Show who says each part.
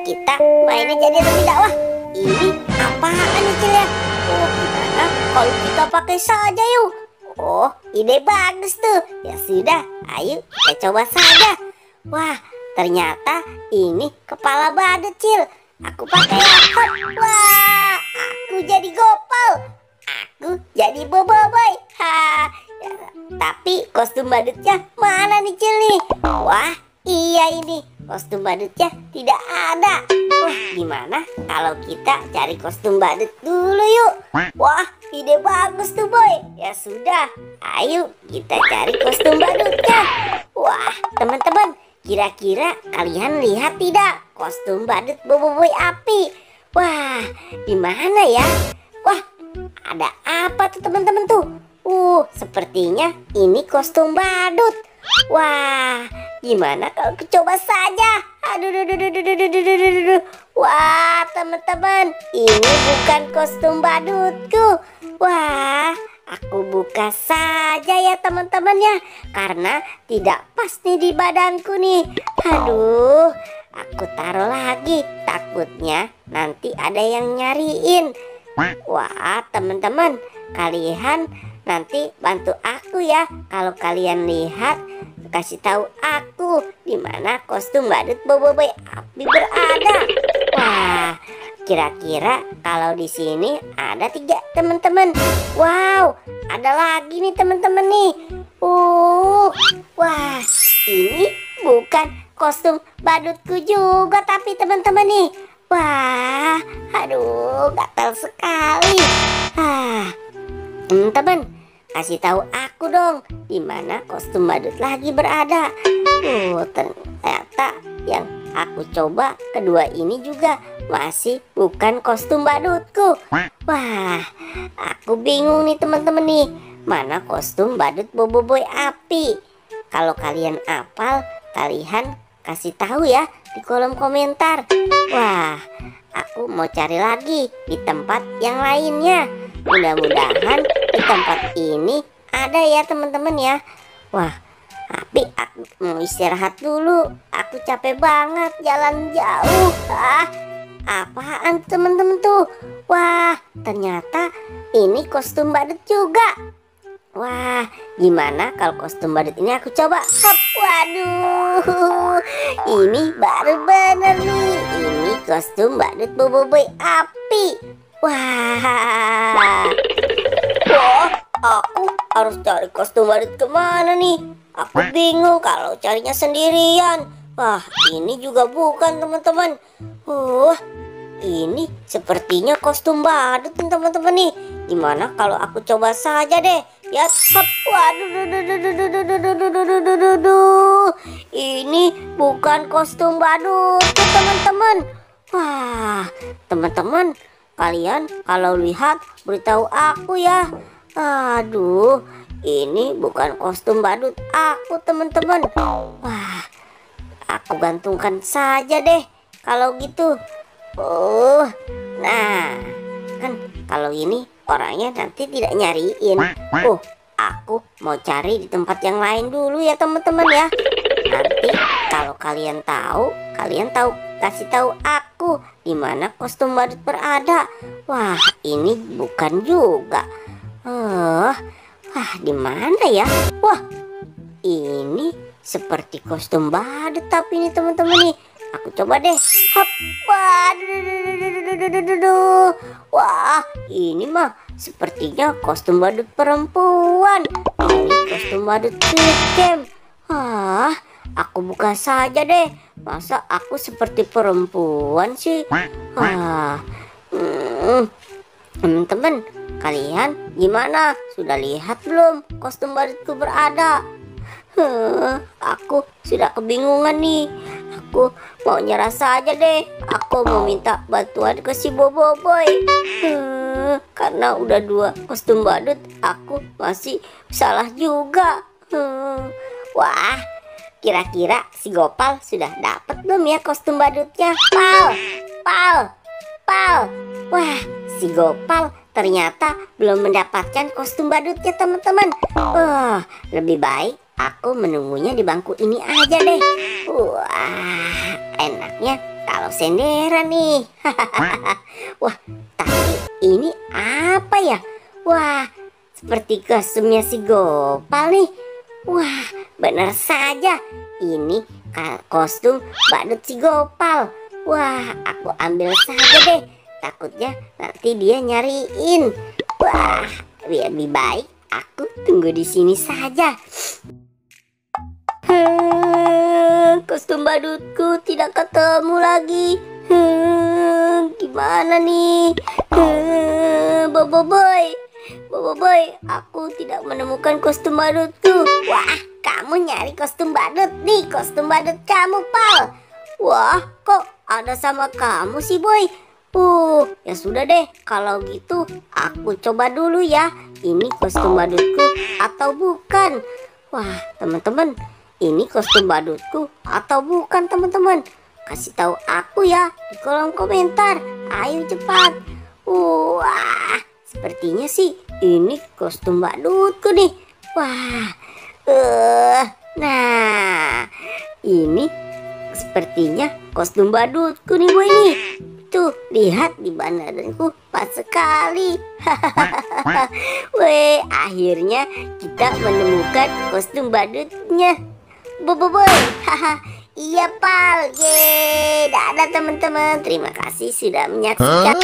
Speaker 1: kita mainnya jadi lebih dakwah. Ini apaan nih Cil ya? Oh, gimana kalau kita pakai saja yuk? Oh, ide bagus tuh. Ya sudah, ayo kita coba saja. Wah, ternyata ini kepala badut Cil. Aku pakai laptop. Wah, aku jadi Gopal. Aku jadi Boboiboy. Ha. Ya, tapi kostum badutnya mana nih Cil nih? Wah, iya ini kostum badutnya tidak ada. Wah, gimana kalau kita cari kostum badut dulu yuk? Wah, ide bagus tuh Boy. Ya sudah, ayo kita cari kostum badutnya. Wah, teman-teman, kira-kira kalian lihat tidak kostum badut Boboiboy api? Wah, di mana ya? Wah, ada apa tuh teman-teman tuh? Sepertinya ini kostum badut. Wah, gimana kalau coba saja? Aduh. Wah, teman-teman, ini bukan kostum badutku. Wah, aku buka saja ya teman-teman ya, karena tidak pas nih di badanku nih. Aduh, aku taruh lagi, takutnya nanti ada yang nyariin. Wah, teman-teman, kalian nanti bantu aku ya. Kalau kalian lihat, kasih tahu aku di mana kostum badut Boboiboy api berada. Wah, kira-kira kalau di sini ada 3 teman-teman. Wow, ada lagi nih teman-teman nih. Wah, ini bukan kostum badutku juga tapi teman-teman nih. Wah, aduh, gatal sekali. Teman-teman, kasih tahu aku dong di mana kostum badut lagi berada. Ternyata yang aku coba kedua ini juga masih bukan kostum badutku. Wah, aku bingung nih teman-teman nih, mana kostum badut Boboiboy api. Kalau kalian hafal, kalian kasih tahu ya di kolom komentar. Wah, aku mau cari lagi di tempat yang lainnya. Mudah-mudahan di tempat ini ada ya teman-teman ya. Wah, tapi aku mau istirahat dulu. Aku capek banget jalan jauh. Apaan teman-teman tuh? Wah, ternyata ini kostum badut juga. Wah, gimana kalau kostum badut ini aku coba? Waduh, ini baru bener nih. Ini kostum badut Boboiboy api. Wah, aku harus cari kostum badut kemana nih? Aku bingung kalau carinya sendirian. Wah, ini juga bukan teman-teman. Ini sepertinya kostum badut teman-teman nih. Gimana kalau aku coba saja deh? Ya, waduh, ini bukan kostum badut teman-teman. Wah, teman-teman, kalian kalau lihat beritahu aku ya. Aduh, ini bukan kostum badut aku teman-teman. Wah, aku gantungkan saja deh kalau gitu. Nah, kan kalau ini orangnya nanti tidak nyariin. Aku mau cari di tempat yang lain dulu ya teman-teman ya. Nanti kalau kalian tahu kasih tahu aku di mana kostum badut berada. Wah, ini bukan juga. Di mana ya? Wah, ini seperti kostum badut tapi ini teman-teman nih. Aku coba deh. Waduh. Wah, ini mah sepertinya kostum badut perempuan. Ini kostum badut Squid. Aku buka saja deh. Masa aku seperti perempuan sih? Teman-teman, kalian gimana? Sudah lihat belum kostum badutku berada? Aku sudah kebingungan nih. Aku mau nyerah saja deh. Aku mau minta bantuan ke si Boboiboy. Karena udah 2 kostum badut, aku masih salah juga. Wah, kira-kira si Gopal sudah dapat belum ya kostum badutnya? Pal. Wah, si Gopal ternyata belum mendapatkan kostum badutnya teman-teman. Lebih baik aku menunggunya di bangku ini aja deh. Wah, enaknya kalau senderan nih. Wah, tapi ini apa ya? Wah, seperti kostumnya si Gopal nih. Wah, benar saja. Ini kostum badut si Gopal. Wah, aku ambil saja deh. Takutnya nanti dia nyariin. Wah, lebih baik aku tunggu di sini saja. Kostum badutku tidak ketemu lagi. Gimana nih? Bobo boy, aku tidak menemukan kostum badutku. Wah, kamu nyari kostum badut nih, kostum badut kamu, Pal. Wah, kok ada sama kamu sih, Boy? Ya sudah deh, kalau gitu aku coba dulu ya. Ini kostum badutku atau bukan? Wah, teman-teman, ini kostum badutku atau bukan, teman-teman? Kasih tahu aku ya di kolom komentar. Ayo cepat. Wah, sepertinya sih ini kostum badutku nih. Wah, nah, ini sepertinya kostum badutku nih, Boy nih. Tuh, lihat di badanku pas sekali. Weh, akhirnya kita menemukan kostum badutnya. Boy. Iya, Pal. Dadah teman-teman. Terima kasih sudah menyaksikan.